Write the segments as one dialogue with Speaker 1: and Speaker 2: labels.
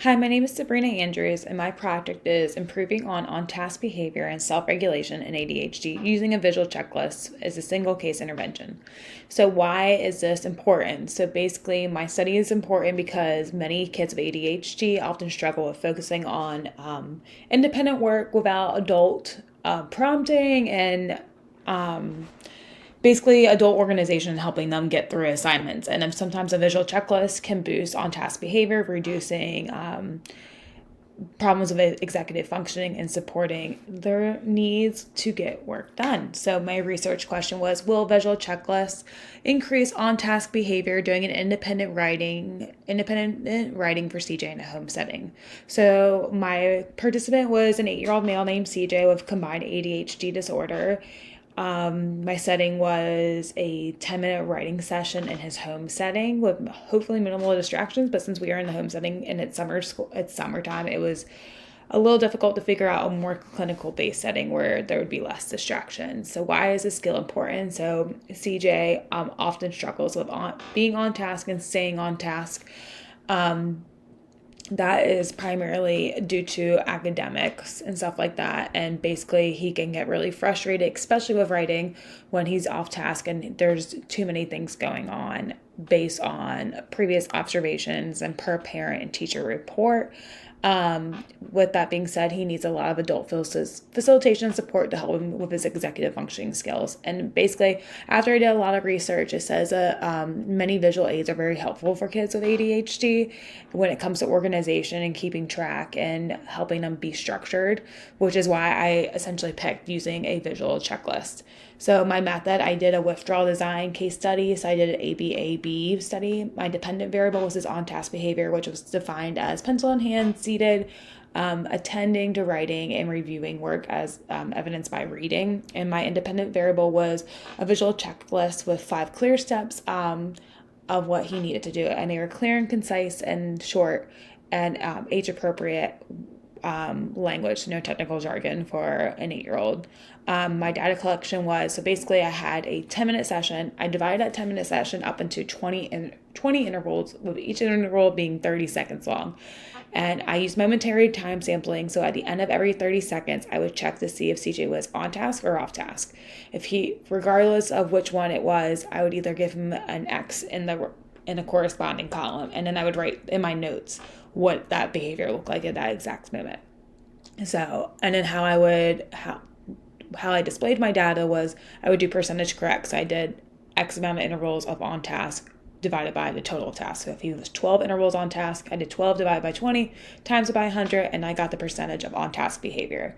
Speaker 1: Hi, my name is Sabrina Andrews, and my project is improving on-task behavior and self-regulation in ADHD using a visual checklist as a single case intervention. So why is this important? So basically, my study is important because many kids with ADHD often struggle with focusing on independent work without adult prompting and basically adult organization helping them get through assignments. And sometimes a visual checklist can boost on task behavior, reducing problems with executive functioning and supporting their needs to get work done. So my research question was, will visual checklists increase on-task behavior during an independent writing for CJ in a home setting? So my participant was an 8-year-old male named CJ with combined ADHD disorder. My setting was a 10-minute writing session in his home setting with hopefully minimal distractions. But since we are in the home setting and it's summertime, it was a little difficult to figure out a more clinical based setting where there would be less distractions. So why is this skill important? So CJ often struggles with being on task and staying on task. That is primarily due to academics and stuff like that. And basically, he can get really frustrated, especially with writing, when he's off task and there's too many things going on based on previous observations and per parent and teacher report. With that being said, he needs a lot of adult facilitation support to help him with his executive functioning skills. And basically, after I did a lot of research, it says that many visual aids are very helpful for kids with ADHD when it comes to organization and keeping track and helping them be structured, which is why I essentially picked using a visual checklist. So my method, I did a withdrawal design case study. So I did an ABAB study. My dependent variable was his on-task behavior, which was defined as pencil in hand, seated, attending to writing and reviewing work as evidenced by reading. And my independent variable was a visual checklist with 5 clear steps of what he needed to do. And they were clear and concise and short and age appropriate language, no technical jargon for an 8-year-old. My data collection was, so basically I had a 10-minute session. I divided that 10-minute session up into 20 intervals, with each interval being 30 seconds long. And I used momentary time sampling. So at the end of every 30 seconds, I would check to see if CJ was on task or off task. If he, regardless of which one it was, I would either give him an X in a corresponding column. And then I would write in my notes what that behavior looked like at that exact moment. So, and then how I displayed my data was I would do percentage correct. So I did X amount of intervals of on task divided by the total task. So if he was 12 intervals on task, I did 12 divided by 20 times it by 100, and I got the percentage of on task behavior.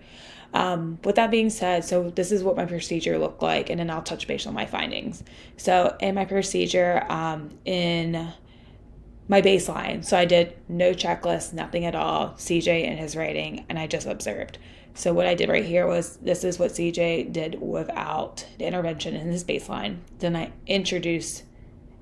Speaker 1: With that being said, so this is what my procedure looked like, and then I'll touch base on my findings. So in my procedure, in my baseline, so I did no checklist, nothing at all, CJ in his writing, and I just observed. So what I did right here was, this is what CJ did without the intervention in his baseline. Then I introduced,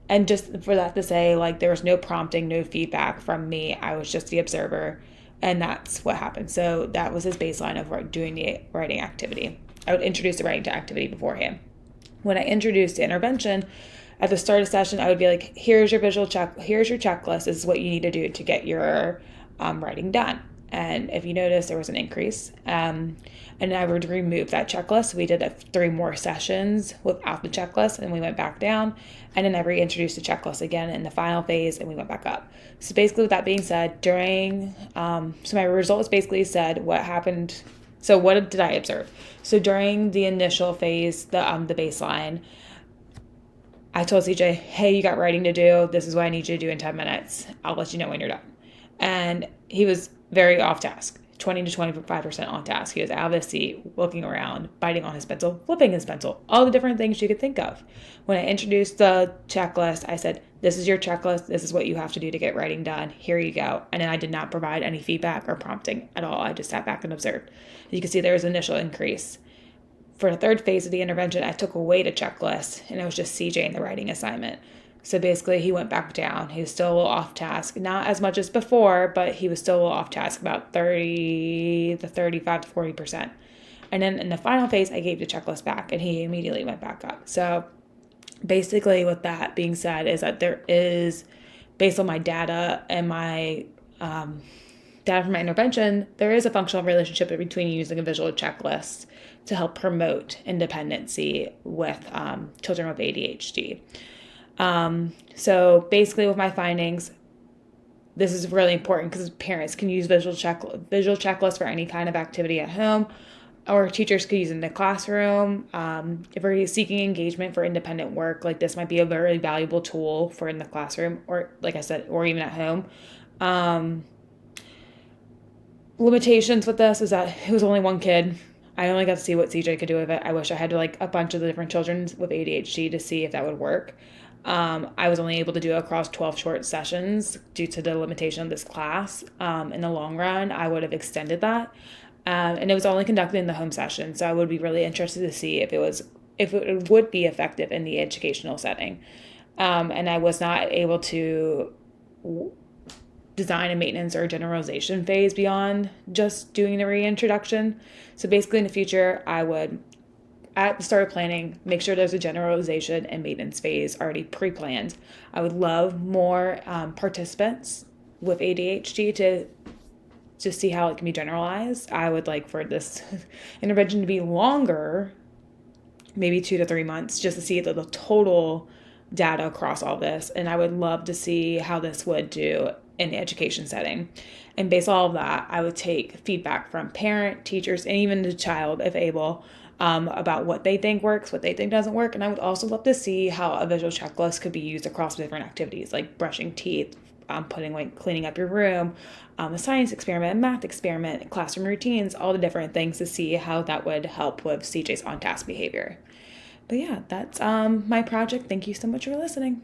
Speaker 1: and just for that to say, like, there was no prompting, no feedback from me. I was just the observer, and that's what happened. So that was his baseline of doing the writing activity. I would introduce the writing activity beforehand. When I introduced the intervention, at the start of the session, I would be like, here's your checklist. This is what you need to do to get your writing done. And if you notice, there was an increase. And I would remove that checklist. We did 3 more sessions without the checklist, and we went back down. And then I reintroduced the checklist again in the final phase, and we went back up. So basically, with that being said, so my results basically said what happened. So what did I observe? So during the initial phase, the baseline, I told CJ, hey, you got writing to do. This is what I need you to do in 10 minutes. I'll let you know when you're done. And he was very off task, 20 to 25% on task. He was out of his seat, looking around, biting on his pencil, flipping his pencil, all the different things you could think of. When I introduced the checklist, I said, this is your checklist. This is what you have to do to get writing done. Here you go. And then I did not provide any feedback or prompting at all. I just sat back and observed. You can see there was an initial increase. For the third phase of the intervention, I took away the checklist, and it was just CJ in the writing assignment. So basically, he went back down. He was still a little off task. Not as much as before, but he was still a little off task, about 30 to 35 to 40%. And then in the final phase, I gave the checklist back, and he immediately went back up. So basically, with that being said, is that there is, based on my data and my data from my intervention, there is a functional relationship between using a visual checklist to help promote independency with children with ADHD. So basically with my findings, this is really important because parents can use visual checklists for any kind of activity at home, or teachers could use it in the classroom. If we're seeking engagement for independent work, like this might be a very valuable tool for in the classroom, or like I said, or even at home. Limitations with this is that it was only one kid. I only got to see what CJ could do with it. I wish I had like a bunch of the different children with ADHD to see if that would work. I was only able to do it across 12 short sessions due to the limitation of this class. In the long run, I would have extended that. And it was only conducted in the home session. So I would be really interested to see if it would be effective in the educational setting. And I was not able to design a maintenance or generalization phase beyond just doing the reintroduction. So basically in the future, I would, at the start of planning, make sure there's a generalization and maintenance phase already pre-planned. I would love more participants with ADHD to see how it can be generalized. I would like for this intervention to be longer, maybe 2 to 3 months, just to see the total data across all this. And I would love to see how this would do in the education setting. And based on all of that, I would take feedback from parent, teachers, and even the child, if able, about what they think works, what they think doesn't work. And I would also love to see how a visual checklist could be used across different activities, like brushing teeth, cleaning up your room, a science experiment, a math experiment, classroom routines, all the different things to see how that would help with CJ's on-task behavior. But yeah, that's my project. Thank you so much for listening.